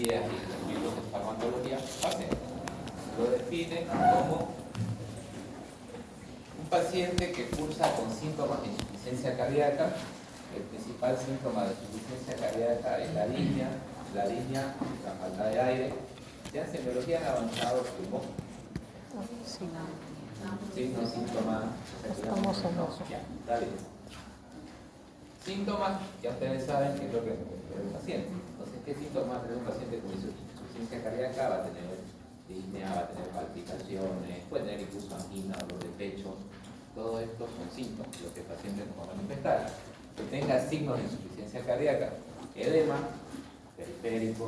guías y en los libros de farmacología paciente. Lo define como un paciente que cursa con síntomas de insuficiencia cardíaca. El principal síntoma de insuficiencia cardíaca es la disnea, la falta de aire. Ya en semiología han avanzado como signos, síntomas. Estamos en eso. Ya, está bien. Síntomas, ya ustedes saben qué es lo que es el paciente. Entonces, ¿qué síntomas tiene un paciente con insuficiencia cardíaca? Va a tener disnea, va a tener palpitaciones, puede tener incluso angina, dolor de pecho. Todos estos son síntomas, lo que el paciente nos va a manifestar. Que tenga signos de insuficiencia cardíaca, edema, periférico,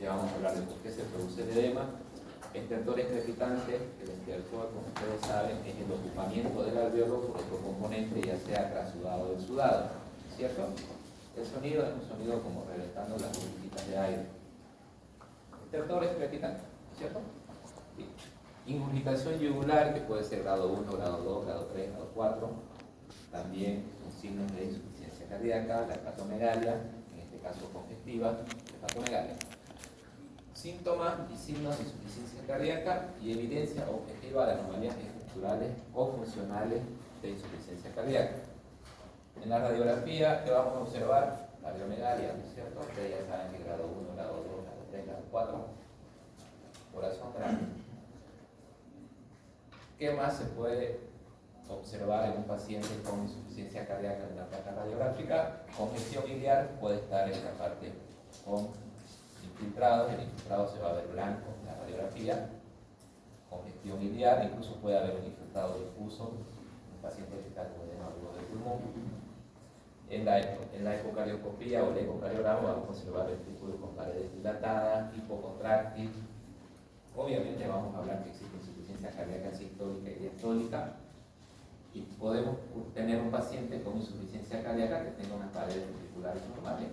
ya vamos a hablar de por qué se produce el edema. Estertores crepitantes, el estertor, como ustedes saben, es el ocupamiento del alveolo por otro componente, ya sea trasudado o exudado, ¿cierto? El sonido es un sonido como reventando las burbujitas de aire. Estertores crepitantes, ¿cierto? Sí. Ingurgitación yugular, que puede ser grado 1, grado 2, grado 3, grado 4. También son signos de insuficiencia cardíaca, la hepatomegalia, en este caso congestiva, hepatomegalia. Síntomas y signos de insuficiencia cardíaca y evidencia objetiva de anomalías estructurales o funcionales de insuficiencia cardíaca. En la radiografía, ¿qué vamos a observar? Cardiomegalia, ¿no es cierto? Ustedes ya saben que grado 1, grado 2, grado 3, grado 4. Corazón grande. ¿Qué más se puede observar en un paciente con insuficiencia cardíaca en una placa radiográfica? Congestión iliar puede estar en la parte con infiltrados, el infiltrado se va a ver blanco en la radiografía. Congestión iliar, incluso puede haber un infiltrado difuso, un paciente que está con edema agudo del pulmón. En la ecocarioscopía o el ecocardiograma vamos a observar ventrículos con paredes dilatadas, hipocontráctil. Obviamente vamos a hablar que existe insuficiencia cardíaca sistólica y diastólica, y podemos tener un paciente con insuficiencia cardíaca que tenga unas paredes ventriculares normales.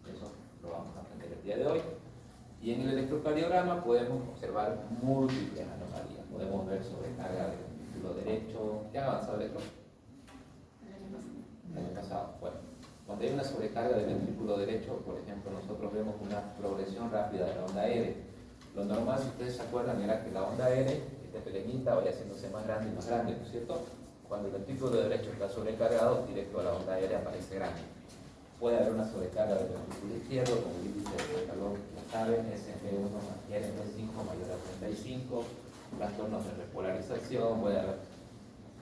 Eso lo vamos a aprender el día de hoy. Y en el electrocardiograma podemos observar múltiples anomalías. Podemos ver sobrecarga del ventrículo derecho. ¿Ya han avanzado el electro? El año pasado. Bueno, cuando hay una sobrecarga del ventrículo derecho, por ejemplo, nosotros vemos una progresión rápida de la onda R. Lo normal, si ustedes se acuerdan, era que la onda R, esta pequeñita, vaya haciéndose más grande y más grande, ¿no es cierto? Cuando el ventrículo derecho está sobrecargado, directo a la onda R aparece grande. Puede haber una sobrecarga del ventrículo izquierdo, como el índice de calor, ya saben, SNP1 más NP5 mayor a 35, trastornos de repolarización, puede haber.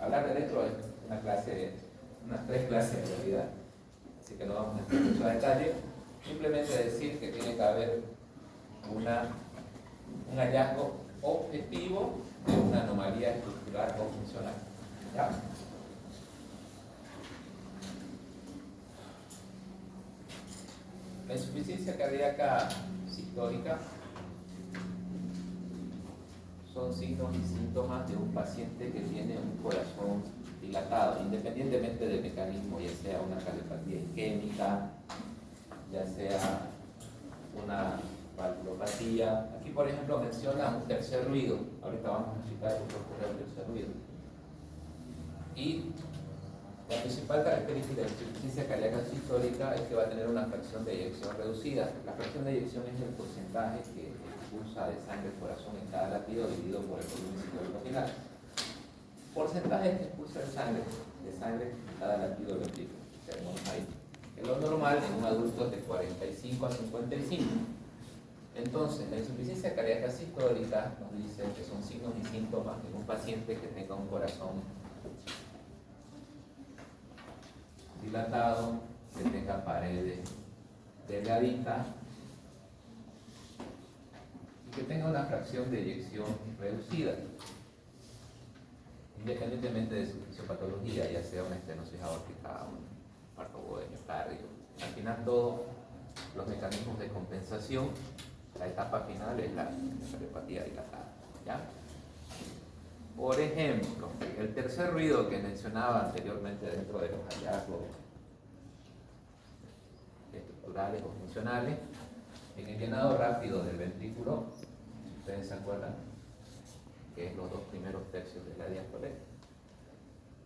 Hablar de electro es unas 3 clases en realidad, así que no vamos a entrar mucho a detalle. Simplemente decir que tiene que haber un hallazgo objetivo de una anomalía estructural o funcional. ¿Ya? La insuficiencia cardíaca sistólica son signos y síntomas de un paciente que tiene un corazón dilatado, independientemente del mecanismo, ya sea una cardiopatía isquémica, ya sea una valvulopatía. Aquí, por ejemplo, menciona un tercer ruido. Ahorita vamos a explicar por qué ocurre el tercer ruido. Y la principal característica de la insuficiencia cardíaca sistólica es que va a tener una fracción de eyección reducida. La fracción de eyección es el porcentaje que expulsa de sangre al corazón en cada latido dividido por el volumen sistólico final. Porcentaje que expulsa de sangre en cada latido del ventrículo. Tenemos ahí. Lo normal en un adulto es de 45 a 55. Entonces, la insuficiencia cardíaca sistólica nos dice que son signos y síntomas de un paciente que tenga un corazón dilatado, que tenga paredes delgaditas y que tenga una fracción de eyección reducida, independientemente de su fisiopatología, ya sea una estenosis aórtica, un infarto de miocardio. Al final, todos los mecanismos de compensación, la etapa final es la cardiopatía dilatada. ¿Ya? Por ejemplo, el tercer ruido que mencionaba anteriormente dentro de los hallazgos estructurales o funcionales, en el llenado rápido del ventrículo, si ustedes se acuerdan, que es los 2 primeros tercios de la diástole,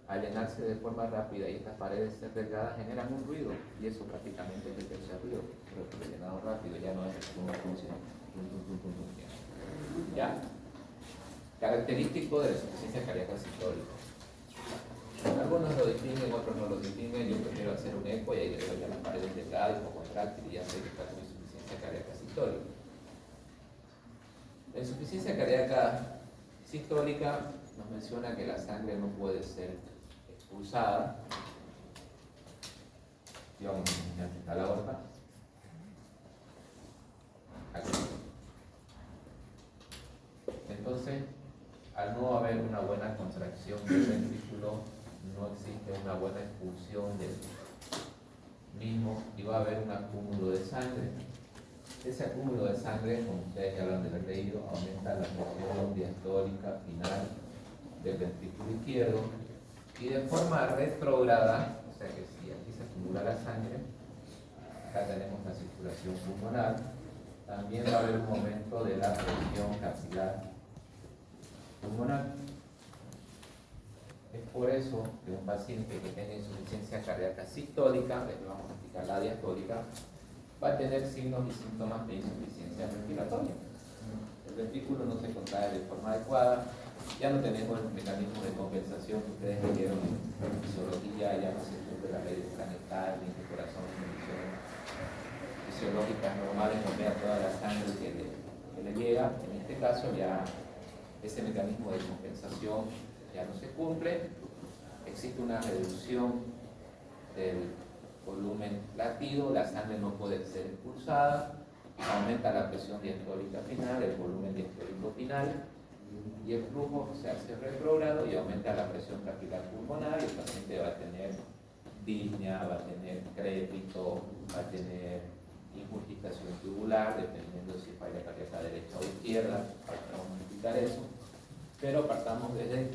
al llenarse de forma rápida y estas paredes ser delgadas generan un ruido, y eso prácticamente es el tercer ruido, pero que el llenado rápido ya no es como funciona. ¿Ya? Característico de la insuficiencia cardíaca sistólica. Algunos lo distinguen, otros no lo distinguen. Yo prefiero hacer un eco y ahí le doy a las paredes delgadas y poco contráctil y ya sé que está con insuficiencia cardíaca sistólica. La insuficiencia cardíaca sistólica nos menciona que la sangre no puede ser expulsada. Y vamos a imaginar que está la aorta. Aquí. Entonces, al no haber una buena contracción del ventrículo, no existe una buena expulsión del mismo y va a haber un acúmulo de sangre. Ese acúmulo de sangre, como ustedes ya lo han de haber leído, aumenta la presión diastólica final del ventrículo izquierdo y de forma retrógrada, o sea que si aquí se acumula la sangre, acá tenemos la circulación pulmonar, también va a haber un aumento de la presión capilar pulmonar. Es por eso que un paciente que tenga insuficiencia cardíaca sistólica, les vamos a explicar la diastólica, va a tener signos y síntomas de insuficiencia respiratoria. El ventrículo no se contrae de forma adecuada, ya no tenemos el mecanismo de compensación que ustedes leyeron en fisiología, ya no se cumple la ley de planetal, ni de corazón, ni condiciones fisiológicas normales, donde a toda la sangre que le llega. En este caso ya ese mecanismo de compensación ya no se cumple, existe una reducción del volumen latido, la sangre no puede ser expulsada, aumenta la presión diastólica final, el volumen diastólico final, y el flujo se hace retrógrado y aumenta la presión capilar pulmonar, y el paciente va a tener disnea, va a tener crépito, va a tener ingurgitación tubular, dependiendo si es falla cardíaca derecha o izquierda, vamos a explicar eso. Pero partamos desde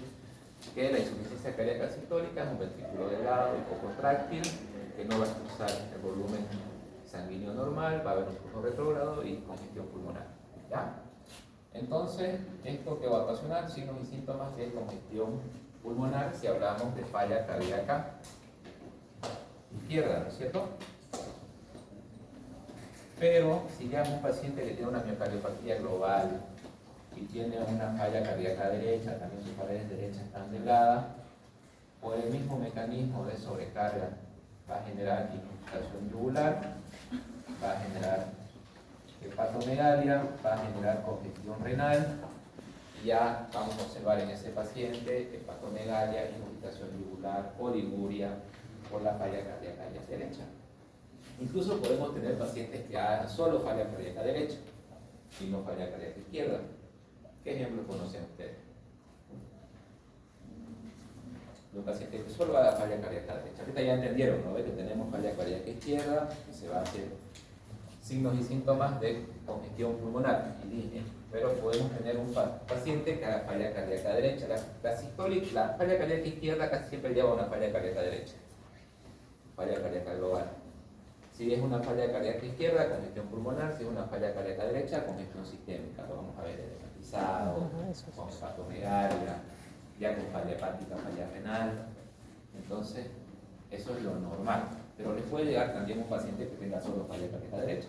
que la insuficiencia cardíaca sistólica es un ventrículo delgado y poco contráctil, que no va a expulsar el volumen sanguíneo normal, va a haber un flujo retrógrado y congestión pulmonar. ¿Ya? Entonces, esto que va a ocasionar signos y síntomas de congestión pulmonar si hablamos de falla cardíaca izquierda, ¿no es cierto? Pero si ya es un paciente que tiene una miocardiopatía global y tiene una falla cardíaca derecha, también sus paredes derechas están delgadas, por el mismo mecanismo de sobrecarga va a generar infiltración yugular, va a generar hepatomegalia, va a generar congestión renal, y ya vamos a observar en ese paciente hepatomegalia, infiltración yugular, oliguria por la falla cardíaca derecha. Incluso podemos tener pacientes que hagan solo falla cardíaca derecha y no falla cardíaca izquierda. ¿Qué ejemplos conocen ustedes? De un paciente que solo haga falla cardíaca derecha. Ahorita ya entendieron, ¿no? Que tenemos falla cardíaca izquierda y se va a hacer signos y síntomas de congestión pulmonar y disnea. Pero podemos tener un paciente que haga falla cardíaca derecha. La falla cardíaca izquierda casi siempre lleva una falla cardíaca derecha. Falla cardíaca global. Si es una falla cardíaca izquierda, congestión pulmonar; si es una falla cardíaca derecha, congestión sistémica. Lo vamos a ver enfatizado, con hepatomegalia, ya con falla hepática, falla renal. Entonces, eso es lo normal. Pero les puede llegar también un paciente que tenga solo falla cardíaca derecha.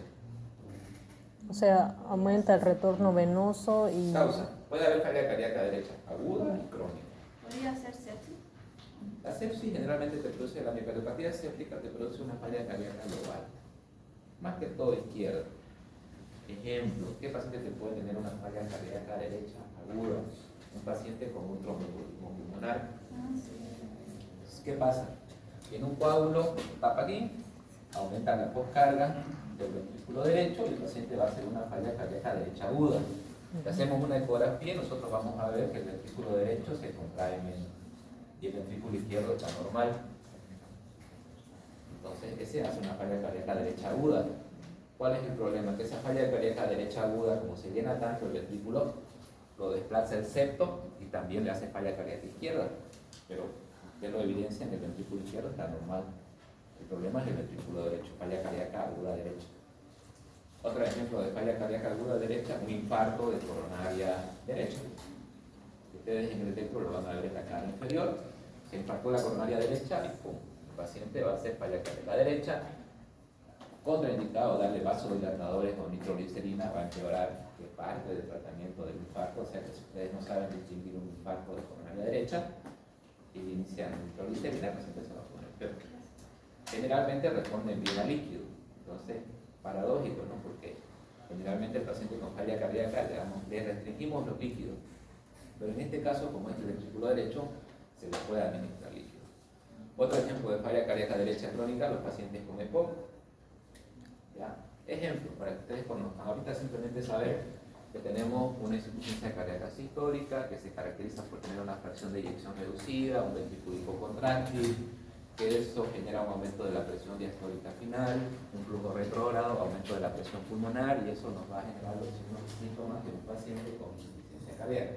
O sea, aumenta el retorno venoso y... Causa. Puede haber falla cardíaca derecha aguda y crónica. ¿Podría ser sepsis? La sepsis generalmente te produce, la miocardiopatía séptica te produce una falla cardíaca global, más que todo izquierda. Ejemplo, ¿qué paciente te puede tener una falla cardíaca derecha aguda? Un paciente con un tromboembolismo pulmonar. ¿Qué pasa? En un coágulo tapa aquí, aumenta la poscarga del ventrículo derecho y el paciente va a hacer una falla cardíaca derecha aguda. Si hacemos una ecografía, nosotros vamos a ver que el ventrículo derecho se contrae menos y el ventrículo izquierdo está normal. Entonces, ese hace una falla cardíaca derecha aguda. ¿Cuál es el problema? Que esa falla cardíaca derecha aguda, como se llena tanto el ventrículo, lo desplaza el septo y también le hace falla cardíaca izquierda. Pero usted lo evidencia en el ventrículo izquierdo, está normal. El problema es el ventrículo derecho, falla cardíaca aguda derecha. Otro ejemplo de falla cardíaca aguda derecha, un infarto de coronaria derecha. Ustedes en el detector lo van a ver en la cara inferior. Se infartó la coronaria derecha y pum, el paciente va a hacer falla cardíaca derecha. Contraindicado darle vasodilatadores o nitroglicerina, va a empeorar que parte del tratamiento del infarto. O sea que si ustedes no saben distinguir un infarto de coronaria derecha y inician nitroglicerina, el paciente se va a poner peor. Generalmente responden bien al líquido. Entonces, paradójico, ¿no? Porque generalmente el paciente con falla cardíaca le restringimos los líquidos. Pero en este caso, como es el ventrículo derecho, se le puede administrar líquido. Otro ejemplo de falla cardíaca derecha crónica, los pacientes con EPOC. ¿Ya? Ejemplo, para que ustedes conozcan. Ahorita simplemente saber que tenemos una insuficiencia cardíaca sistólica que se caracteriza por tener una fracción de eyección reducida, un ventrículo hipocontráctil, que eso genera un aumento de la presión diastólica final, un flujo retrógrado, aumento de la presión pulmonar, y eso nos va a generar los mismos síntomas de un paciente con insuficiencia cardíaca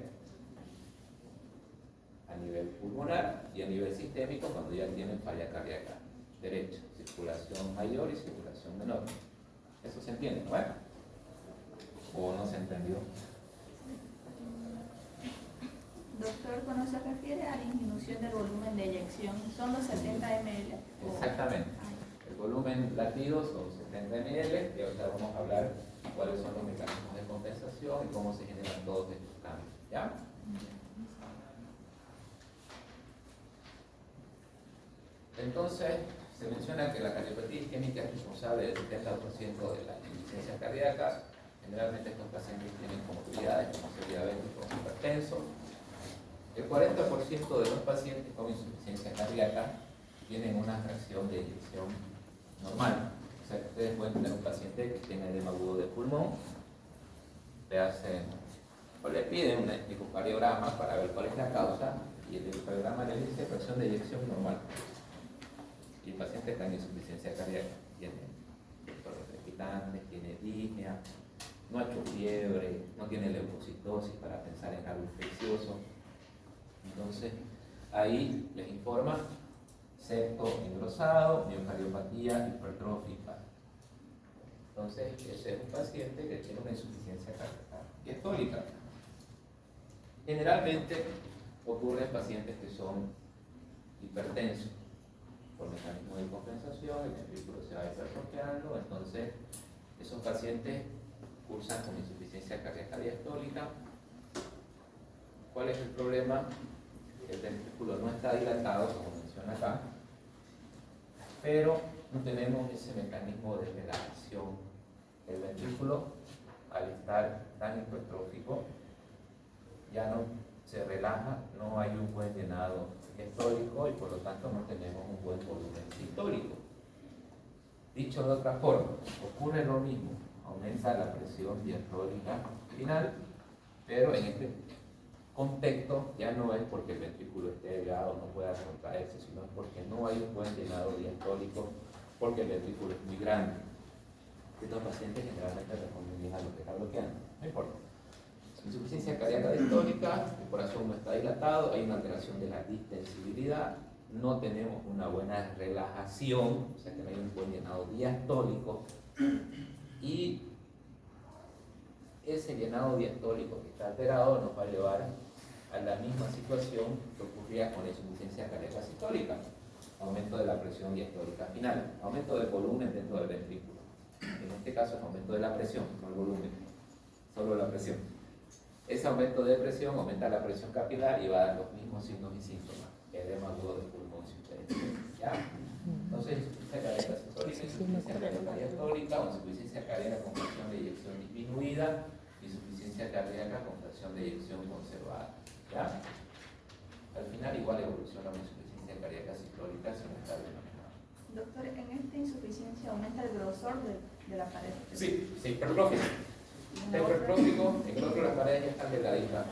a nivel pulmonar y a nivel sistémico cuando ya tienen falla cardíaca derecha, circulación mayor y circulación menor. ¿Eso se entiende? Bueno, ¿o no se entendió? Doctor, cuando se refiere a la disminución del volumen de eyección, ¿son los 70 ml? Exactamente. El volumen latido son 70 ml y ahorita vamos a hablar cuáles son los mecanismos de compensación y cómo se generan todos estos cambios. ¿Ya? Entonces, se menciona que la cardiopatía isquémica es responsable del 70% de la insuficiencia cardíaca. Generalmente estos pacientes tienen comorbilidades como ser diabéticos o hipertensos. El 40% de los pacientes con insuficiencia cardíaca tienen una fracción de eyección normal. O sea, que ustedes pueden tener un paciente que tiene edema agudo de pulmón, le hacen o le piden un ecocardiograma para ver cuál es la causa y el ecocardiograma le dice fracción de eyección normal. Y el paciente está en insuficiencia cardíaca, tiene dolores palpitantes, tiene disnea, no ha hecho fiebre, no tiene leucocitosis para pensar en algo infeccioso. Entonces, ahí les informa septo engrosado, miocardiopatía hipertrófica. Entonces, ese es un paciente que tiene una insuficiencia cardíaca diastólica. Generalmente ocurre en pacientes que son hipertensos. Por mecanismo de compensación, el ventrículo se va hipertrofiando, entonces esos pacientes cursan con insuficiencia cardíaca diastólica. ¿Cuál es el problema? El ventrículo no está dilatado, como menciona acá, pero no tenemos ese mecanismo de relajación. El ventrículo, al estar tan hipertrófico, ya no se relaja, no hay un buen llenado diastólico y por lo tanto no tenemos un buen volumen sistólico. Dicho de otra forma, ocurre lo mismo, aumenta la presión diastólica final, pero en este contexto ya no es porque el ventrículo esté delgado o no pueda contraerse, sino porque no hay un buen llenado diastólico, porque el ventrículo es muy grande. Estos pacientes generalmente responden a lo que está bloqueando, no importa. Insuficiencia cardíaca diastólica, el corazón no está dilatado, hay una alteración de la distensibilidad, no tenemos una buena relajación, o sea que no hay un buen llenado diastólico, y ese llenado diastólico que está alterado nos va a llevar a la misma situación que ocurría con la insuficiencia cardíaca sistólica: aumento de la presión diastólica final, aumento del volumen dentro del ventrículo. En este caso es aumento de la presión, no el volumen, solo la presión. Ese aumento de presión aumenta la presión capilar y va a dar los mismos signos y síntomas: edema agudo de pulmón, si ustedes quieren. ¿Ya? Entonces, insuficiencia cardíaca sistólica, insuficiencia cardíaca diastólica, o insuficiencia cardíaca con fracción de eyección disminuida, insuficiencia cardíaca con fracción de eyección conservada. ¿Ya? Al final igual evoluciona una insuficiencia cardíaca sistólica si no está bien manejada. Doctor, en esta insuficiencia aumenta el grosor de la pared. Sí, se hipertrofia. Está hipertrófico, en el otro las paredes ya están delgaditas.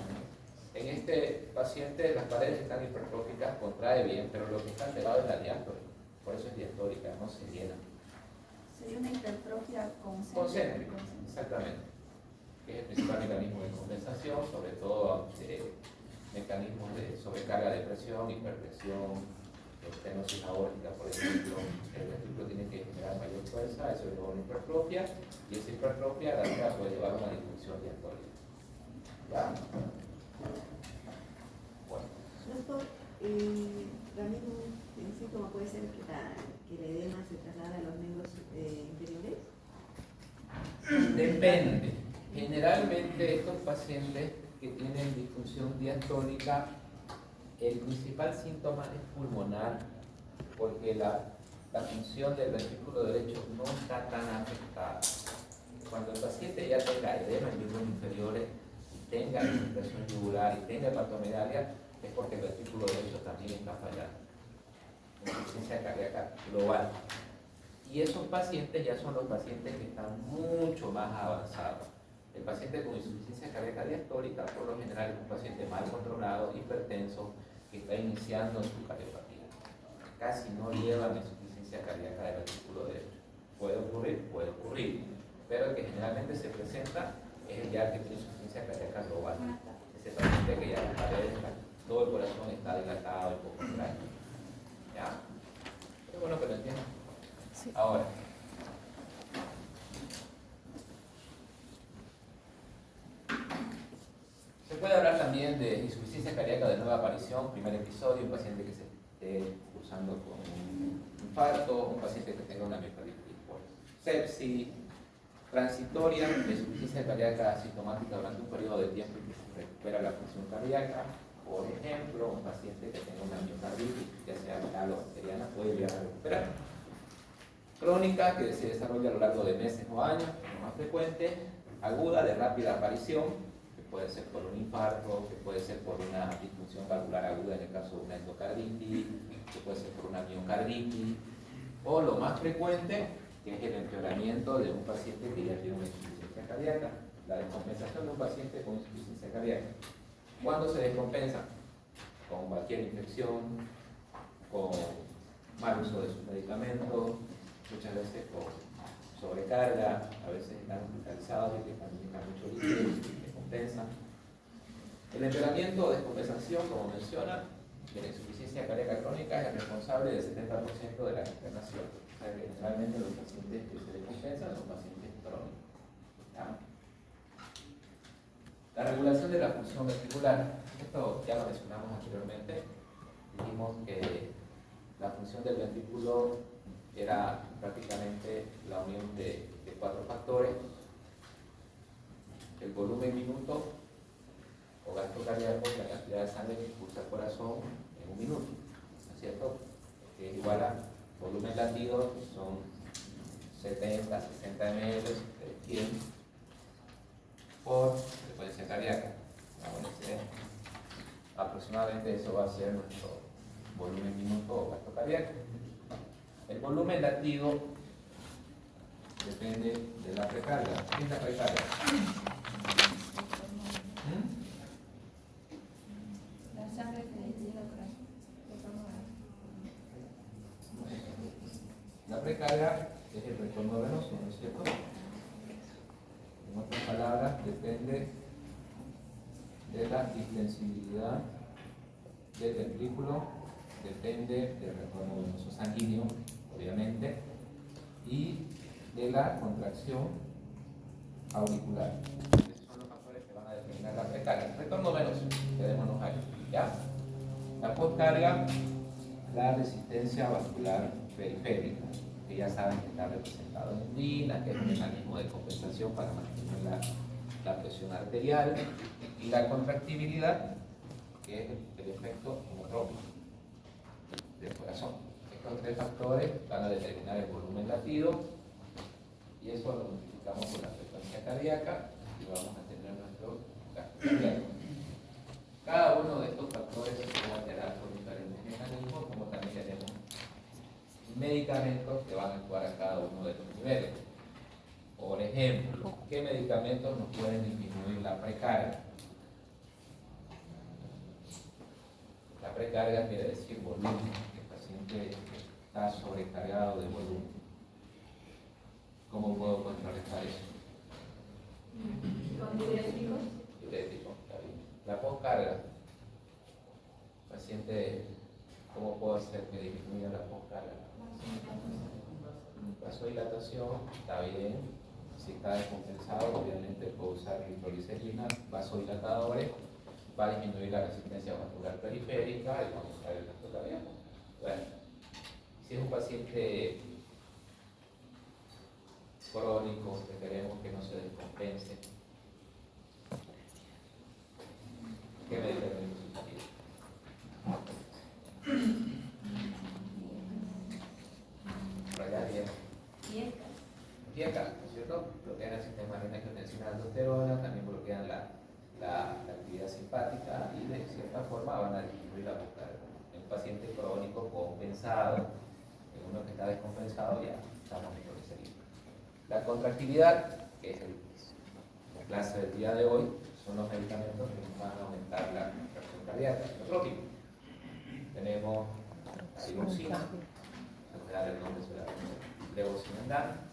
En este paciente las paredes están hipertróficas, contrae bien, pero lo que está alterado es la diástole. Por eso es diastólica, no se llena. Sería una hipertrofia Concéntrica, exactamente. Que es el principal mecanismo de compensación, sobre todo mecanismos de sobrecarga de presión, hiperpresión, estenosis aórtica, por ejemplo. El ventrículo tiene que generar mayor fuerza, eso es una hipertrofia, y esa hipertrofia la puede llevar a una disfunción diastólica. ¿Ya? Bueno. Doctor, También un síntoma puede ser que el edema se traslada a los miembros inferiores. Depende. Generalmente estos pacientes que tienen disfunción diastólica, el principal síntoma es pulmonar, porque la función del ventrículo derecho no está tan afectada. Cuando el paciente ya tenga edema en miembros inferiores, tenga infiltración yugular y tenga hepatomegalia, es porque el ventrículo derecho también está fallando. Insuficiencia cardíaca global. Y esos pacientes ya son los pacientes que están mucho más avanzados. El paciente con insuficiencia cardíaca diastólica, por lo general, es un paciente mal controlado, hipertenso, que está iniciando su cardiopatía. Casi no llevan insuficiencia cardíaca del ventrículo derecho. Puede ocurrir, pero el que generalmente se presenta es el ya que tiene insuficiencia cardíaca global. Ese paciente que ya las paredes, todo el corazón está dilatado y poco extraño. ¿Ya? Es bueno que lo entiendan. Sí. Ahora, se puede hablar también de insuficiencia cardíaca de nueva aparición, primer episodio, un paciente que se esté cursando con un infarto, un paciente que tenga una miocarditis por sepsis, transitoria, insuficiencia cardíaca asintomática durante un periodo de tiempo y que se recupera la función cardíaca. Por ejemplo, un paciente que tenga una miocarditis, ya sea viral o bacteriana, puede llegar a recuperar. Crónica, que se desarrolla a lo largo de meses o años, lo más frecuente. Aguda, de rápida aparición, que puede ser por un infarto, que puede ser por una disfunción valvular aguda en el caso de una endocarditis, que puede ser por una miocarditis, o lo más frecuente, que es el empeoramiento de un paciente que ya tiene una insuficiencia cardíaca, la descompensación de un paciente con insuficiencia cardíaca. ¿Cuándo se descompensa? Con cualquier infección, con mal uso de sus medicamentos, muchas veces con sobrecarga, a veces están hospitalizados y que también mucho líquido y descompensan. El empeoramiento o descompensación, como menciona, de la insuficiencia cardíaca crónica es el responsable del 70% de la internación. O sea que generalmente los pacientes que se descompensan son pacientes crónicos. ¿Ya? La regulación de la función ventricular. Esto ya lo mencionamos anteriormente. Dijimos que la función del ventrículo era prácticamente la unión de 4 factores: el volumen minuto o gasto cardíaco, la cantidad de sangre que impulsa el corazón en un minuto, ¿no es cierto? Que es igual a volumen latido, que son 70, 60 ml, 100 por frecuencia cardíaca. Aproximadamente eso va a ser nuestro volumen minuto o gasto cardíaco. El volumen latido depende de la precarga. ¿Qué es la precarga? La sangre que llega al corazón. La precarga es el retorno venoso, ¿no es cierto? En otras palabras, depende de la distensibilidad del ventrículo, depende del retorno venoso sanguíneo, obviamente, y de la contracción auricular. Esos son los factores que van a determinar la precarga. El retorno venoso, quedémonos ahí, ¿ya? La postcarga, la resistencia vascular periférica, que ya saben que está representado en urina, que es un mecanismo de compensación para mantener la presión arterial, y la contractibilidad, que es el efecto homotrópico del corazón. Estos 3 factores van a determinar el volumen latido, y eso lo multiplicamos por la frecuencia cardíaca y vamos a tener nuestro gasto cardíaco. Cada uno de estos factores se puede alterar por diferentes mecanismos, como también tenemos medicamentos que van a actuar a cada uno de los niveles. Por ejemplo, ¿qué medicamentos nos pueden disminuir la precarga? La precarga quiere decir volumen. El paciente está sobrecargado de volumen. ¿Cómo puedo contrarrestar eso? Con diuréticos. Diurético, está bien. La postcarga. Paciente, ¿cómo puedo hacer que disminuya la postcarga? Vasodilatación, está bien. Si está descompensado, obviamente puedo usar nitroglicerina, vasodilatadores, va a disminuir la resistencia vascular periférica y vamos a usar el gasto cardíaco. Bueno, si es un paciente crónico que queremos que no se descompense, ¿qué medicamento sugerir? Bloquean, ¿no es cierto? Bloquean el sistema de angiotensina de aldosterona, también bloquean la actividad simpática y de cierta forma van a disminuir la búsqueda. En un paciente crónico compensado, en uno que está descompensado, ya estamos mejor que seguir. La contractilidad, que es la clase del día de hoy, son los medicamentos que nos van a aumentar la presión cardíaca. Otro tipo. Tenemos la iloxina, se puede dar el nombre de la levosimendan,